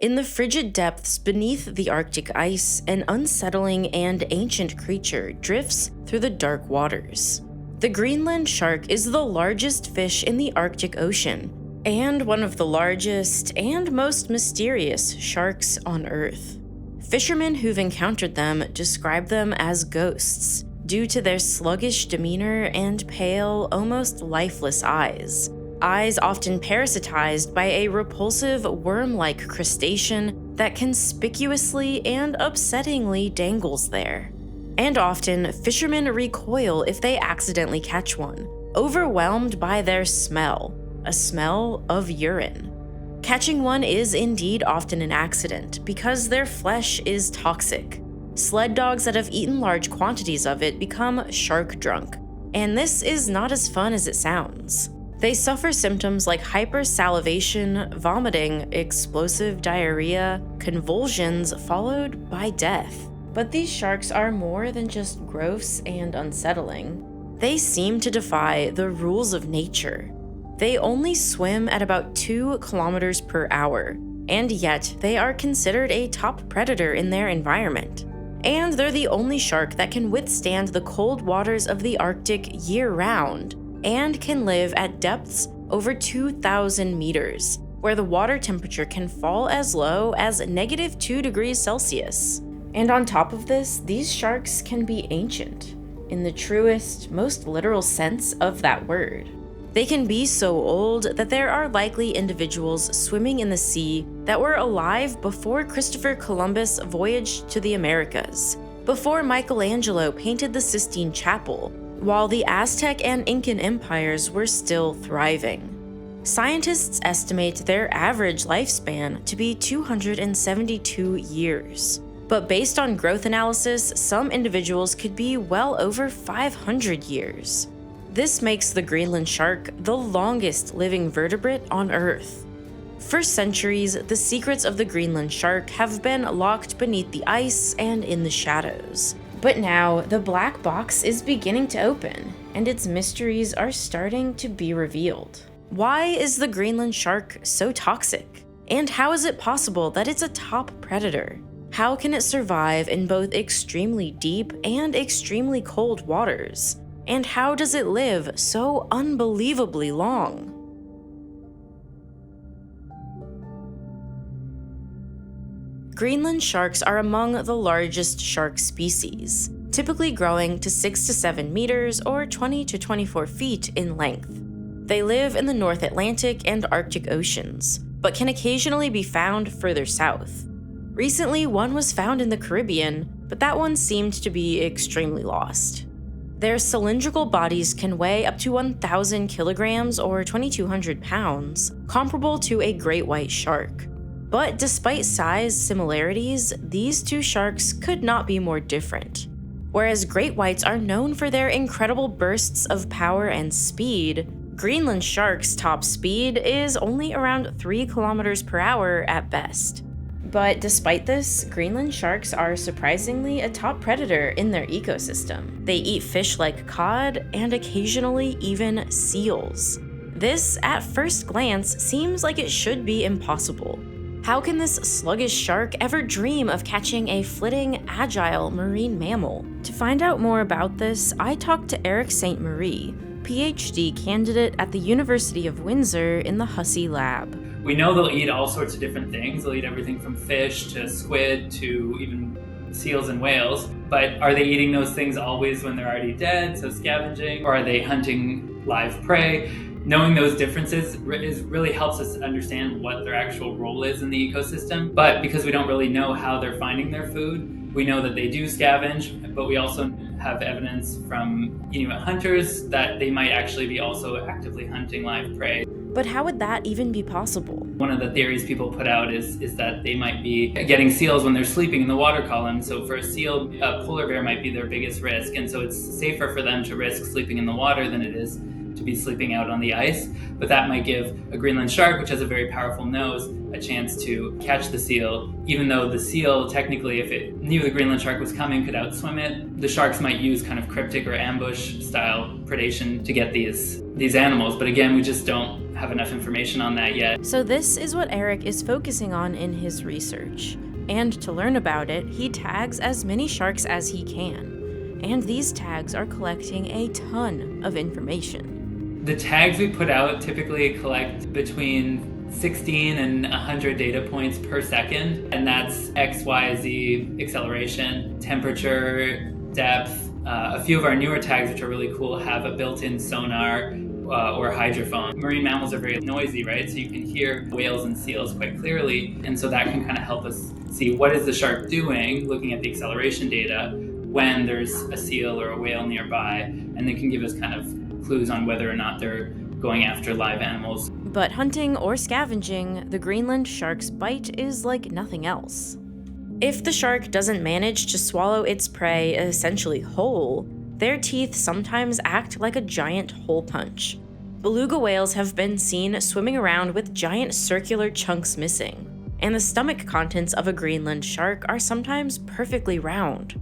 In the frigid depths beneath the Arctic ice, an unsettling and ancient creature drifts through the dark waters. The Greenland shark is the largest fish in the Arctic Ocean, and one of the largest and most mysterious sharks on Earth. Fishermen who've encountered them describe them as ghosts, due to their sluggish demeanor and pale, almost lifeless eyes. Eyes often parasitized by a repulsive worm-like crustacean that conspicuously and upsettingly dangles there. And often, fishermen recoil if they accidentally catch one, overwhelmed by their smell, a smell of urine. Catching one is indeed often an accident because their flesh is toxic. Sled dogs that have eaten large quantities of it become shark drunk, and this is not as fun as it sounds. They suffer symptoms like hypersalivation, vomiting, explosive diarrhea, convulsions, followed by death. But these sharks are more than just gross and unsettling. They seem to defy the rules of nature. They only swim at about 2 kilometers per hour, and yet they are considered a top predator in their environment. And they're the only shark that can withstand the cold waters of the Arctic year-round, and can live at depths over 2,000 meters, where the water temperature can fall as low as -2 degrees Celsius. And on top of this, these sharks can be ancient, in the truest, most literal sense of that word. They can be so old that there are likely individuals swimming in the sea that were alive before Christopher Columbus voyaged to the Americas, before Michelangelo painted the Sistine Chapel, while the Aztec and Incan empires were still thriving. Scientists estimate their average lifespan to be 272 years. But based on growth analysis, some individuals could be well over 500 years. This makes the Greenland shark the longest living vertebrate on Earth. For centuries, the secrets of the Greenland shark have been locked beneath the ice and in the shadows. But now, the black box is beginning to open, and its mysteries are starting to be revealed. Why is the Greenland shark so toxic? And how is it possible that it's a top predator? How can it survive in both extremely deep and extremely cold waters? And how does it live so unbelievably long? Greenland sharks are among the largest shark species, typically growing to 6 to 7 meters or 20 to 24 feet in length. They live in the North Atlantic and Arctic Oceans, but can occasionally be found further south. Recently, one was found in the Caribbean, but that one seemed to be extremely lost. Their cylindrical bodies can weigh up to 1,000 kilograms or 2,200 pounds, comparable to a great white shark. But despite size similarities, these two sharks could not be more different. Whereas great whites are known for their incredible bursts of power and speed, Greenland sharks' top speed is only around 3 kilometers per hour at best. But despite this, Greenland sharks are surprisingly a top predator in their ecosystem. They eat fish like cod and occasionally even seals. This, at first glance, seems like it should be impossible. How can this sluggish shark ever dream of catching a flitting, agile marine mammal? To find out more about this, I talked to Eric Ste-Marie, PhD candidate at the University of Windsor in the Hussey Lab. We know they'll eat all sorts of different things. They'll eat everything from fish to squid to even seals and whales. But are they eating those things always when they're already dead, so scavenging? Or are they hunting live prey? Knowing those differences really helps us understand what their actual role is in the ecosystem. But because we don't really know how they're finding their food, we know that they do scavenge, but we also have evidence from Inuit hunters that they might actually be also actively hunting live prey. But how would that even be possible? One of the theories people put out is that they might be getting seals when they're sleeping in the water column. So for a seal, a polar bear might be their biggest risk. And so it's safer for them to risk sleeping in the water than it is to be sleeping out on the ice. But that might give a Greenland shark, which has a very powerful nose, a chance to catch the seal. Even though the seal, technically, if it knew the Greenland shark was coming, could outswim it, the sharks might use kind of cryptic or ambush style predation to get these animals. But again, we just don't have enough information on that yet. So this is what Eric is focusing on in his research. And to learn about it, he tags as many sharks as he can. And these tags are collecting a ton of information. The tags we put out typically collect between 16 and 100 data points per second, and that's X, Y, Z acceleration, temperature, depth. A few of our newer tags, which are really cool, have a built-in sonar or hydrophone. Marine mammals are very noisy, right? So you can hear whales and seals quite clearly, and so that can kind of help us see what is the shark doing, looking at the acceleration data, when there's a seal or a whale nearby, and they can give us kind of clues on whether or not they're going after live animals. But hunting or scavenging, the Greenland shark's bite is like nothing else. If the shark doesn't manage to swallow its prey essentially whole, their teeth sometimes act like a giant hole punch. Beluga whales have been seen swimming around with giant circular chunks missing, and the stomach contents of a Greenland shark are sometimes perfectly round.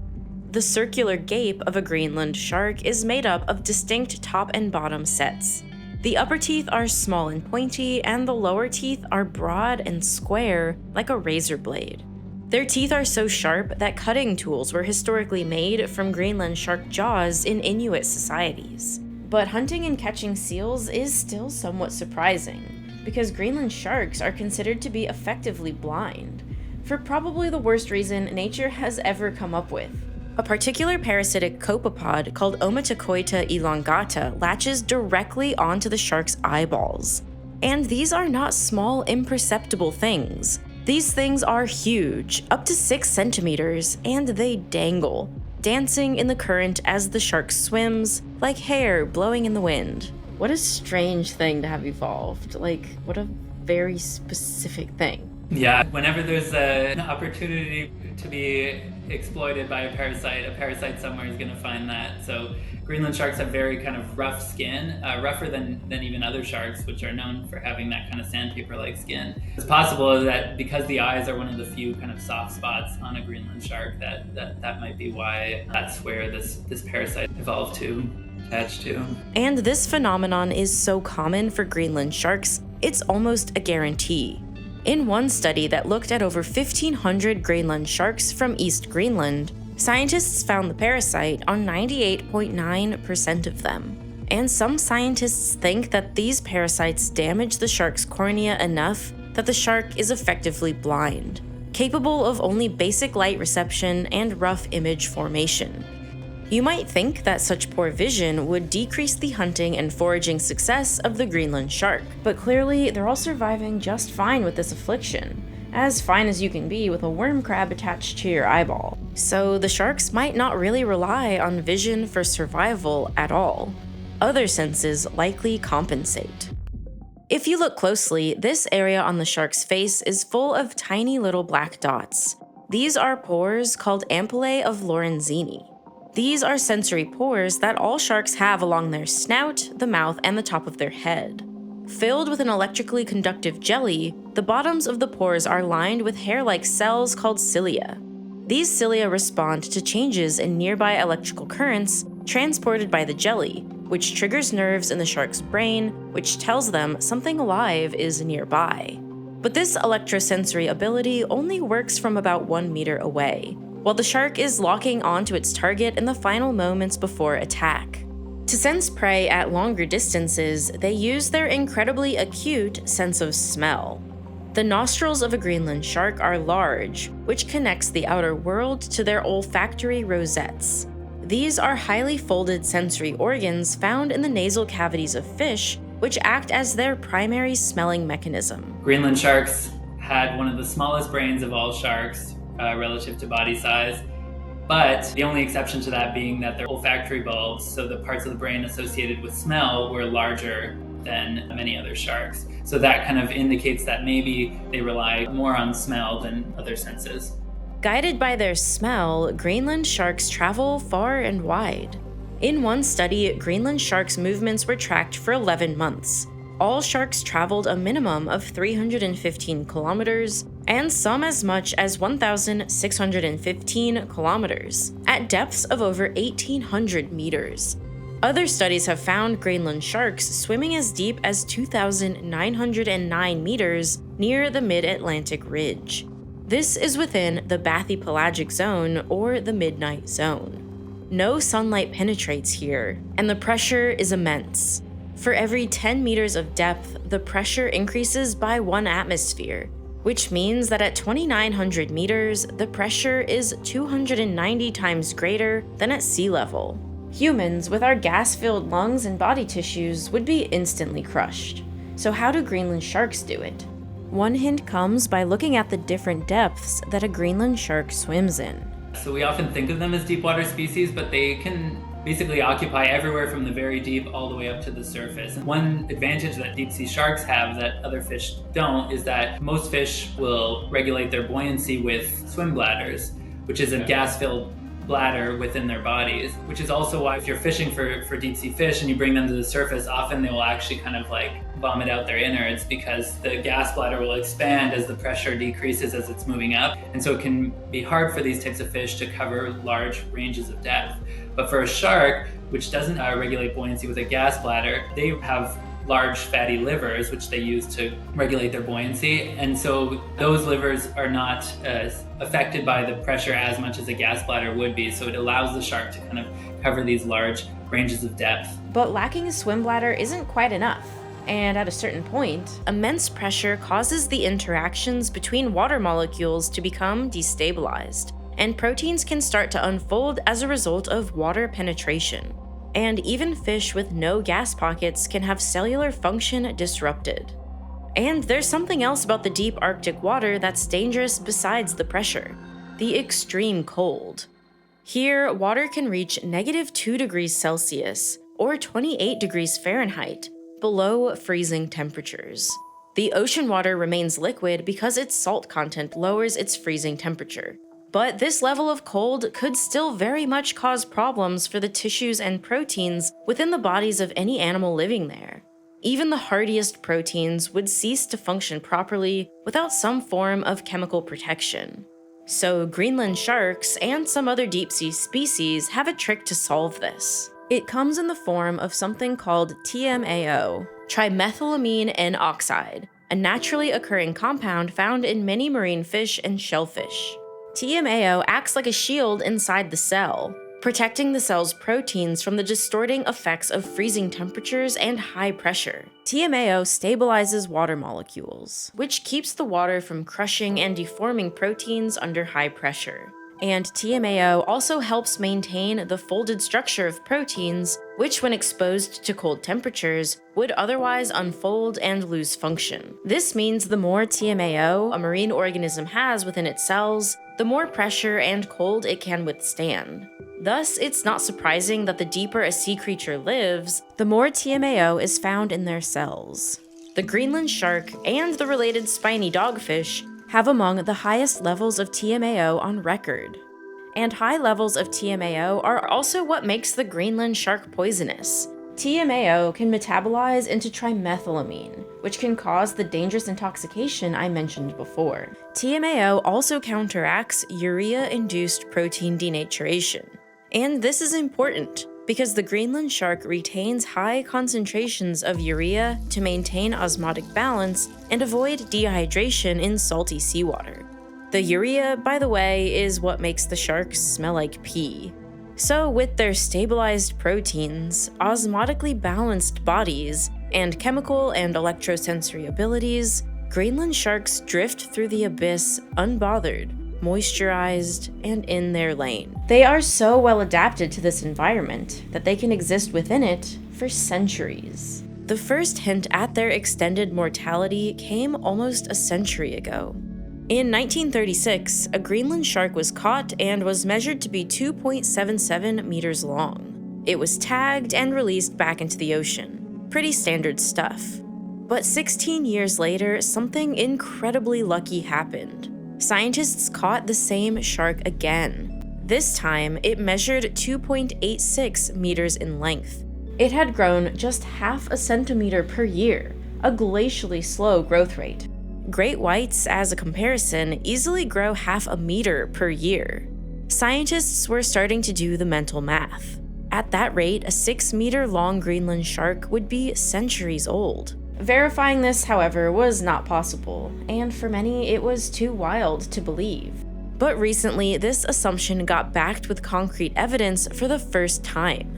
The circular gape of a Greenland shark is made up of distinct top and bottom sets. The upper teeth are small and pointy, and the lower teeth are broad and square like a razor blade. Their teeth are so sharp that cutting tools were historically made from Greenland shark jaws in Inuit societies. But hunting and catching seals is still somewhat surprising, because Greenland sharks are considered to be effectively blind, for probably the worst reason nature has ever come up with. A particular parasitic copepod called Omatacoita elongata latches directly onto the shark's eyeballs. And these are not small, imperceptible things. These things are huge, up to 6 centimeters, and they dangle, dancing in the current as the shark swims, like hair blowing in the wind. What a strange thing to have evolved. Like, what a very specific thing. Yeah, whenever there's an opportunity to be exploited by a parasite somewhere is going to find that. So Greenland sharks have very kind of rough skin, rougher than even other sharks, which are known for having that kind of sandpaper-like skin. It's possible that because the eyes are one of the few kind of soft spots on a Greenland shark, that might be why that's where this parasite evolved to attach to. And this phenomenon is so common for Greenland sharks, it's almost a guarantee. In one study that looked at over 1,500 Greenland sharks from East Greenland, scientists found the parasite on 98.9% of them. And some scientists think that these parasites damage the shark's cornea enough that the shark is effectively blind, capable of only basic light reception and rough image formation. You might think that such poor vision would decrease the hunting and foraging success of the Greenland shark, but clearly they're all surviving just fine with this affliction, as fine as you can be with a worm crab attached to your eyeball. So the sharks might not really rely on vision for survival at all. Other senses likely compensate. If you look closely, this area on the shark's face is full of tiny little black dots. These are pores called ampullae of Lorenzini. These are sensory pores that all sharks have along their snout, the mouth, and the top of their head. Filled with an electrically conductive jelly, the bottoms of the pores are lined with hair-like cells called cilia. These cilia respond to changes in nearby electrical currents transported by the jelly, which triggers nerves in the shark's brain, which tells them something alive is nearby. But this electrosensory ability only works from about 1 meter away, while the shark is locking onto its target in the final moments before attack. To sense prey at longer distances, they use their incredibly acute sense of smell. The nostrils of a Greenland shark are large, which connects the outer world to their olfactory rosettes. These are highly folded sensory organs found in the nasal cavities of fish, which act as their primary smelling mechanism. Greenland sharks had one of the smallest brains of all sharks, relative to body size, but the only exception to that being that their olfactory bulbs, so the parts of the brain associated with smell, were larger than many other sharks. So that kind of indicates that maybe they rely more on smell than other senses. Guided by their smell, Greenland sharks travel far and wide. In one study, Greenland sharks' movements were tracked for 11 months. All sharks traveled a minimum of 315 kilometers, and some as much as 1,615 kilometers, at depths of over 1,800 meters. Other studies have found Greenland sharks swimming as deep as 2,909 meters near the mid-Atlantic ridge. This is within the bathypelagic zone, or the midnight zone. No sunlight penetrates here, and the pressure is immense. For every 10 meters of depth, the pressure increases by 1 atmosphere, which means that at 2,900 meters, the pressure is 290 times greater than at sea level. Humans, with our gas-filled lungs and body tissues, would be instantly crushed. So how do Greenland sharks do it? One hint comes by looking at the different depths that a Greenland shark swims in. So we often think of them as deep water species, but they can basically occupy everywhere from the very deep all the way up to the surface. One advantage that deep sea sharks have that other fish don't is that most fish will regulate their buoyancy with swim bladders, which is a gas-filled bladder within their bodies, which is also why if you're fishing for deep sea fish and you bring them to the surface, often they will actually kind of like vomit out their innards because the gas bladder will expand as the pressure decreases as it's moving up. And so it can be hard for these types of fish to cover large ranges of depth. But for a shark, which doesn't regulate buoyancy with a gas bladder, they have large fatty livers, which they use to regulate their buoyancy. And so those livers are not affected by the pressure as much as a gas bladder would be. So it allows the shark to kind of cover these large ranges of depth. But lacking a swim bladder isn't quite enough. And at a certain point, immense pressure causes the interactions between water molecules to become destabilized, and proteins can start to unfold as a result of water penetration. And even fish with no gas pockets can have cellular function disrupted. And there's something else about the deep Arctic water that's dangerous besides the pressure: the extreme cold. Here, water can reach -2 degrees Celsius, or 28 degrees Fahrenheit, below freezing temperatures. The ocean water remains liquid because its salt content lowers its freezing temperature. But this level of cold could still very much cause problems for the tissues and proteins within the bodies of any animal living there. Even the hardiest proteins would cease to function properly without some form of chemical protection. So Greenland sharks and some other deep-sea species have a trick to solve this. It comes in the form of something called TMAO, trimethylamine N-oxide, a naturally occurring compound found in many marine fish and shellfish. TMAO acts like a shield inside the cell, protecting the cell's proteins from the distorting effects of freezing temperatures and high pressure. TMAO stabilizes water molecules, which keeps the water from crushing and deforming proteins under high pressure. And TMAO also helps maintain the folded structure of proteins, which when exposed to cold temperatures, would otherwise unfold and lose function. This means the more TMAO a marine organism has within its cells, the more pressure and cold it can withstand. Thus, it's not surprising that the deeper a sea creature lives, the more TMAO is found in their cells. The Greenland shark and the related spiny dogfish have among the highest levels of TMAO on record. And high levels of TMAO are also what makes the Greenland shark poisonous. TMAO can metabolize into trimethylamine, which can cause the dangerous intoxication I mentioned before. TMAO also counteracts urea-induced protein denaturation. And this is important, because the Greenland shark retains high concentrations of urea to maintain osmotic balance and avoid dehydration in salty seawater. The urea, by the way, is what makes the sharks smell like pee. So with their stabilized proteins, osmotically balanced bodies, and chemical and electrosensory abilities, Greenland sharks drift through the abyss unbothered, moisturized, and in their lane. They are so well adapted to this environment that they can exist within it for centuries. The first hint at their extended mortality came almost a century ago. In 1936, a Greenland shark was caught and was measured to be 2.77 meters long. It was tagged and released back into the ocean. Pretty standard stuff. But 16 years later, something incredibly lucky happened. Scientists caught the same shark again. This time, it measured 2.86 meters in length. It had grown just half a centimeter per year, a glacially slow growth rate. Great whites, as a comparison, easily grow half a meter per year. Scientists were starting to do the mental math. At that rate, a 6-meter-long Greenland shark would be centuries old. Verifying this, however, was not possible, and for many, it was too wild to believe. But recently, this assumption got backed with concrete evidence for the first time.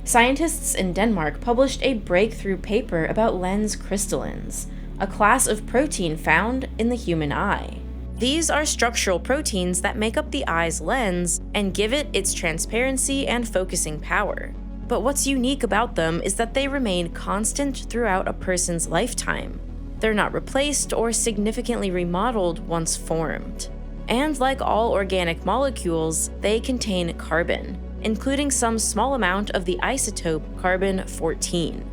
Scientists in Denmark published a breakthrough paper about lens crystallins, a class of protein found in the human eye. These are structural proteins that make up the eye's lens and give it its transparency and focusing power. But what's unique about them is that they remain constant throughout a person's lifetime. They're not replaced or significantly remodeled once formed. And like all organic molecules, they contain carbon, including some small amount of the isotope carbon-14.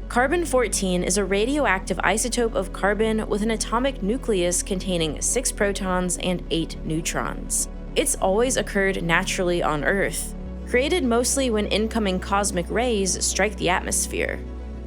Carbon-14 is a radioactive isotope of carbon with an atomic nucleus containing 6 protons and 8 neutrons. It's always occurred naturally on Earth, created mostly when incoming cosmic rays strike the atmosphere.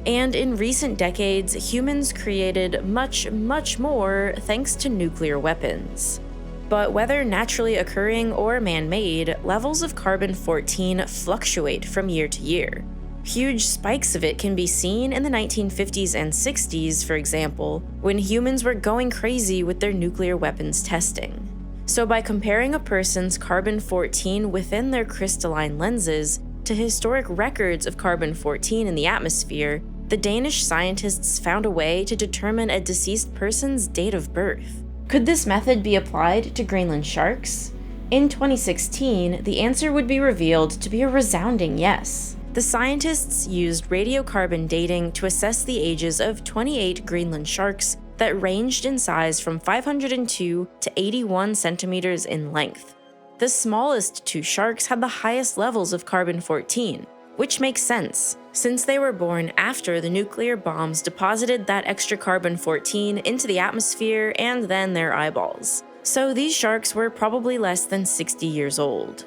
And in recent decades, humans created much, much more thanks to nuclear weapons. But whether naturally occurring or man-made, levels of carbon-14 fluctuate from year to year. Huge spikes of it can be seen in the 1950s and 60s, for example, when humans were going crazy with their nuclear weapons testing. So by comparing a person's carbon-14 within their crystalline lenses to historic records of carbon-14 in the atmosphere, the Danish scientists found a way to determine a deceased person's date of birth. Could this method be applied to Greenland sharks? In 2016, the answer would be revealed to be a resounding yes. The scientists used radiocarbon dating to assess the ages of 28 Greenland sharks that ranged in size from 502 to 81 centimeters in length. The smallest 2 sharks had the highest levels of carbon-14, which makes sense, since they were born after the nuclear bombs deposited that extra carbon-14 into the atmosphere and then their eyeballs. So these sharks were probably less than 60 years old.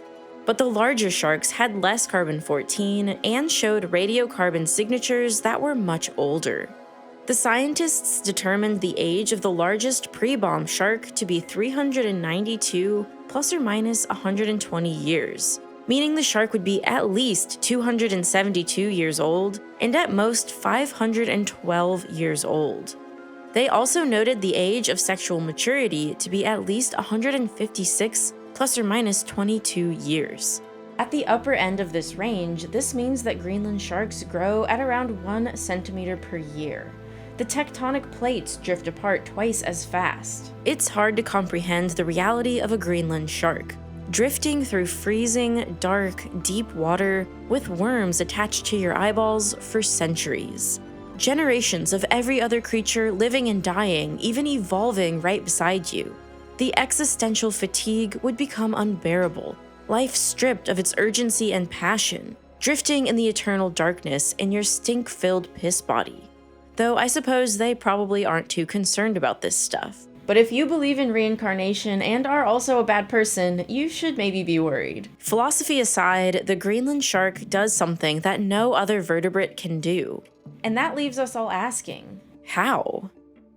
But the larger sharks had less carbon-14 and showed radiocarbon signatures that were much older. The scientists determined the age of the largest pre-bomb shark to be 392 plus or minus 120 years, meaning the shark would be at least 272 years old and at most 512 years old. They also noted the age of sexual maturity to be at least 156 plus or minus 22 years. At the upper end of this range, this means that Greenland sharks grow at around 1 centimeter per year. The tectonic plates drift apart twice as fast. It's hard to comprehend the reality of a Greenland shark, drifting through freezing, dark, deep water with worms attached to your eyeballs for centuries. Generations of every other creature living and dying, even evolving right beside you. The existential fatigue would become unbearable, life stripped of its urgency and passion, drifting in the eternal darkness in your stink-filled piss body. Though I suppose they probably aren't too concerned about this stuff. But if you believe in reincarnation and are also a bad person, you should maybe be worried. Philosophy aside, the Greenland shark does something that no other vertebrate can do. And that leaves us all asking, how?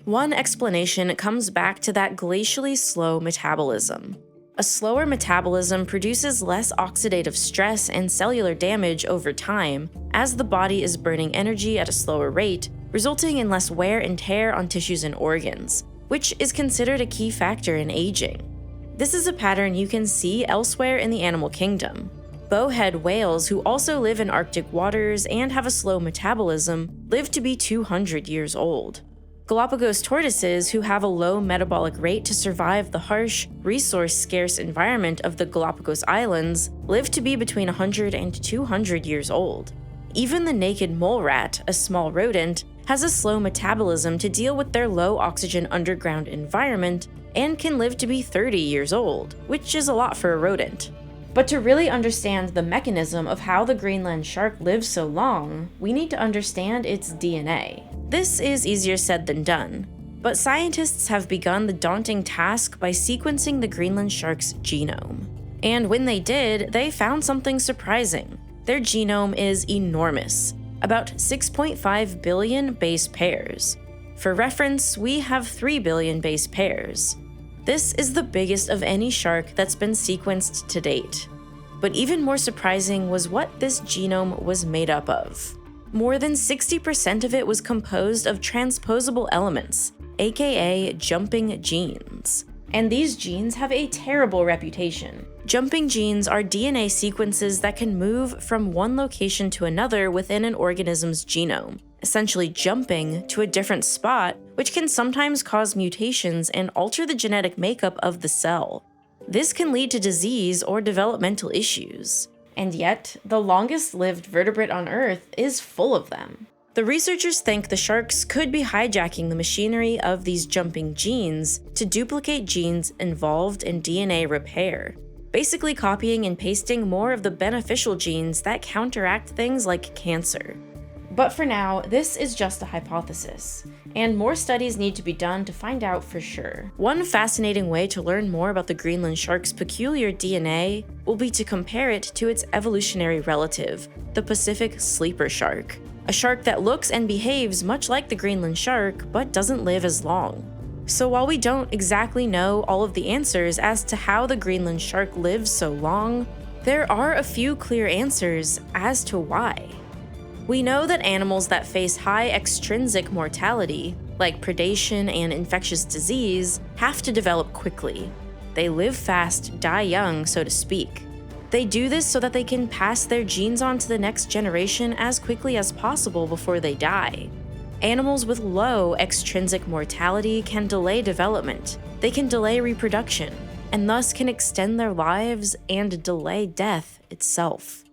One explanation comes back to that glacially slow metabolism. A slower metabolism produces less oxidative stress and cellular damage over time, as the body is burning energy at a slower rate, resulting in less wear and tear on tissues and organs, which is considered a key factor in aging. This is a pattern you can see elsewhere in the animal kingdom. Bowhead whales, who also live in Arctic waters and have a slow metabolism, live to be 200 years old. Galapagos tortoises, who have a low metabolic rate to survive the harsh, resource-scarce environment of the Galapagos Islands, live to be between 100 and 200 years old. Even the naked mole rat, a small rodent, has a slow metabolism to deal with their low oxygen underground environment and can live to be 30 years old, which is a lot for a rodent. But to really understand the mechanism of how the Greenland shark lives so long, we need to understand its DNA. This is easier said than done, but scientists have begun the daunting task by sequencing the Greenland shark's genome. And when they did, they found something surprising. Their genome is enormous, about 6.5 billion base pairs. For reference, we have 3 billion base pairs. This is the biggest of any shark that's been sequenced to date. But even more surprising was what this genome was made up of. More than 60% of it was composed of transposable elements, aka jumping genes. And these genes have a terrible reputation. Jumping genes are DNA sequences that can move from one location to another within an organism's genome, essentially jumping to a different spot, which can sometimes cause mutations and alter the genetic makeup of the cell. This can lead to disease or developmental issues. And yet, the longest-lived vertebrate on Earth is full of them. The researchers think the sharks could be hijacking the machinery of these jumping genes to duplicate genes involved in DNA repair, basically copying and pasting more of the beneficial genes that counteract things like cancer. But for now, this is just a hypothesis, and more studies need to be done to find out for sure. One fascinating way to learn more about the Greenland shark's peculiar DNA will be to compare it to its evolutionary relative, the Pacific sleeper shark, a shark that looks and behaves much like the Greenland shark but doesn't live as long. So while we don't exactly know all of the answers as to how the Greenland shark lives so long, there are a few clear answers as to why. We know that animals that face high extrinsic mortality, like predation and infectious disease, have to develop quickly. They live fast, die young, so to speak. They do this so that they can pass their genes on to the next generation as quickly as possible before they die. Animals with low extrinsic mortality can delay development, they can delay reproduction, and thus can extend their lives and delay death itself.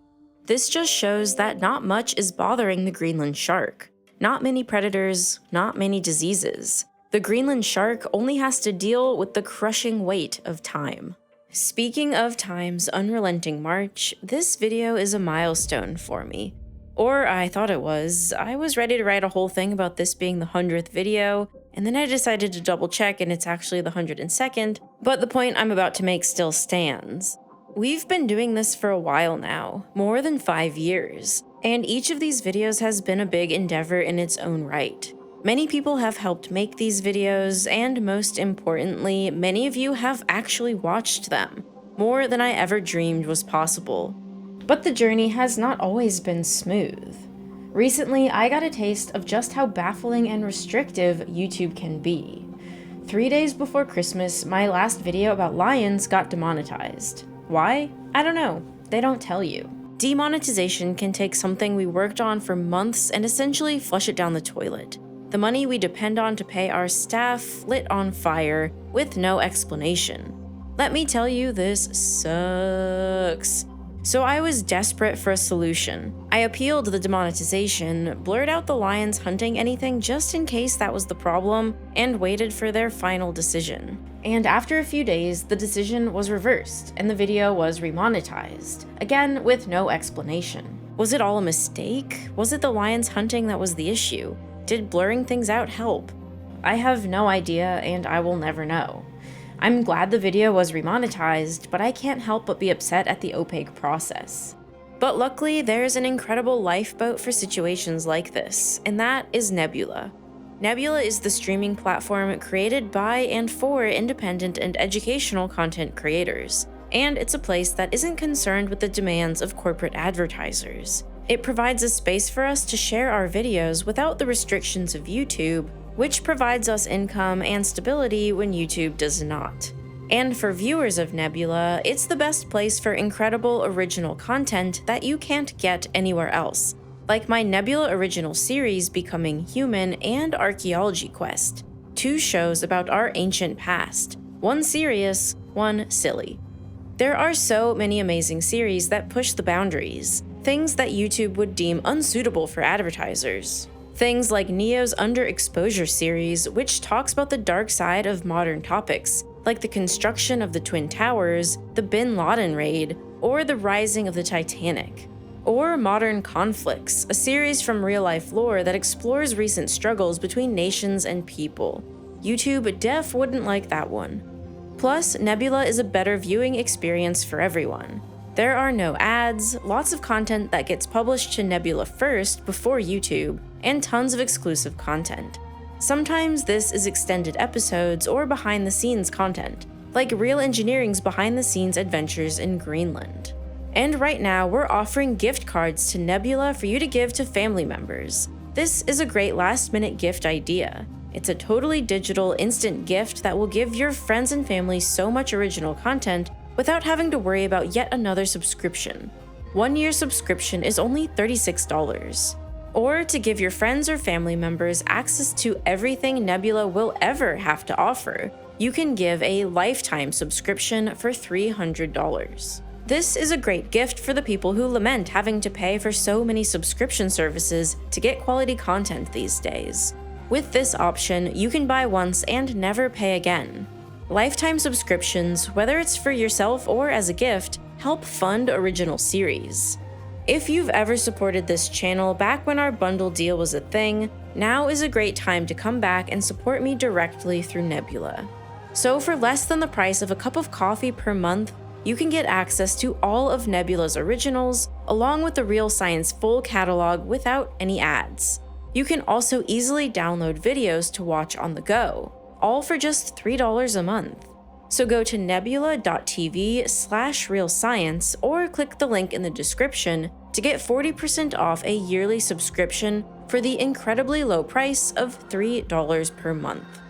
This just shows that not much is bothering the Greenland shark. Not many predators, not many diseases. The Greenland shark only has to deal with the crushing weight of time. Speaking of time's unrelenting march, this video is a milestone for me. Or I thought it was. I was ready to write a whole thing about this being the 100th video, and then I decided to double check and it's actually the 102nd, but the point I'm about to make still stands. We've been doing this for a while now, more than 5 years, and each of these videos has been a big endeavor in its own right. Many people have helped make these videos, and most importantly, many of you have actually watched them, more than I ever dreamed was possible. But the journey has not always been smooth. Recently, I got a taste of just how baffling and restrictive YouTube can be. 3 days before Christmas, my last video about lions got demonetized. Why? I don't know. They don't tell you. Demonetization can take something we worked on for months and essentially flush it down the toilet. The money we depend on to pay our staff lit on fire with no explanation. Let me tell you, this sucks. So I was desperate for a solution. I appealed the demonetization, blurred out the lions hunting anything just in case that was the problem, and waited for their final decision. And after a few days, the decision was reversed, and the video was remonetized, again with no explanation. Was it all a mistake? Was it the lions hunting that was the issue? Did blurring things out help? I have no idea, and I will never know. I'm glad the video was remonetized, but I can't help but be upset at the opaque process. But luckily, there's an incredible lifeboat for situations like this, and that is Nebula. Nebula is the streaming platform created by and for independent and educational content creators, and it's a place that isn't concerned with the demands of corporate advertisers. It provides a space for us to share our videos without the restrictions of YouTube, which provides us income and stability when YouTube does not. And for viewers of Nebula, it's the best place for incredible original content that you can't get anywhere else, like my Nebula original series Becoming Human and Archaeology Quest, 2 shows about our ancient past, one serious, one silly. There are so many amazing series that push the boundaries, things that YouTube would deem unsuitable for advertisers. Things like Neo's Underexposure series, which talks about the dark side of modern topics, like the construction of the Twin Towers, the Bin Laden raid, or the rising of the Titanic. Or Modern Conflicts, a series from real-life lore that explores recent struggles between nations and people. YouTube def wouldn't like that one. Plus, Nebula is a better viewing experience for everyone. There are no ads, lots of content that gets published to Nebula first before YouTube, and tons of exclusive content. Sometimes this is extended episodes or behind-the-scenes content, like Real Engineering's behind-the-scenes adventures in Greenland. And right now, we're offering gift cards to Nebula for you to give to family members. This is a great last-minute gift idea. It's a totally digital, instant gift that will give your friends and family so much original content without having to worry about yet another subscription. 1 year subscription is only $36. Or to give your friends or family members access to everything Nebula will ever have to offer, you can give a lifetime subscription for $300. This is a great gift for the people who lament having to pay for so many subscription services to get quality content these days. With this option, you can buy once and never pay again. Lifetime subscriptions, whether it's for yourself or as a gift, help fund original series. If you've ever supported this channel back when our bundle deal was a thing, now is a great time to come back and support me directly through Nebula. So for less than the price of a cup of coffee per month, you can get access to all of Nebula's originals, along with the Real Science full catalog without any ads. You can also easily download videos to watch on the go, all for just $3 a month. So go to nebula.tv/realscience or click the link in the description to get 40% off a yearly subscription for the incredibly low price of $3 per month.